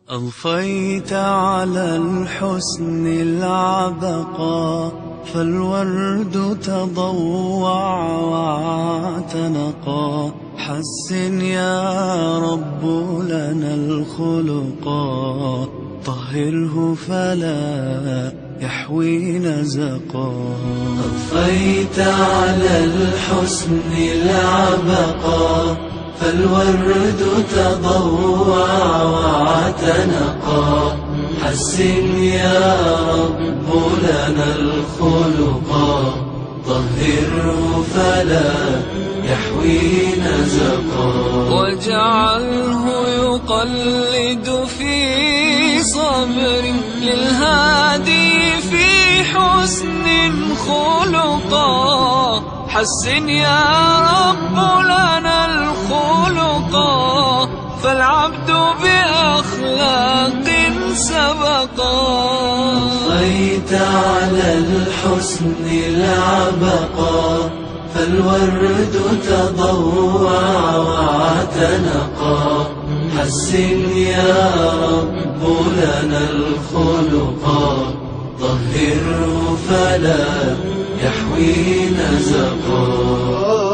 أضفيت على الحسن العبقى، فالورد تضوع واعتنقا. حسن يا رب لنا الخلقا، طهره فلا يحوي نزقا. أضفيت على الحسن العبقا، فالورد تضوع واعتنقا. حسن يا رب لنا الخلقا، طهره فلا يحوي نزقا. واجعله يقلد في صبر للهادي في حسن خلقا. حسن يا رب لنا الخلقا، فالعبد بأخلاق سبقا. أضفيت على الحسن العبقا، فالورد تضوع واعتنقا. حسن يا رب لنا الخلقا، طهره فلا يحوي نزقا.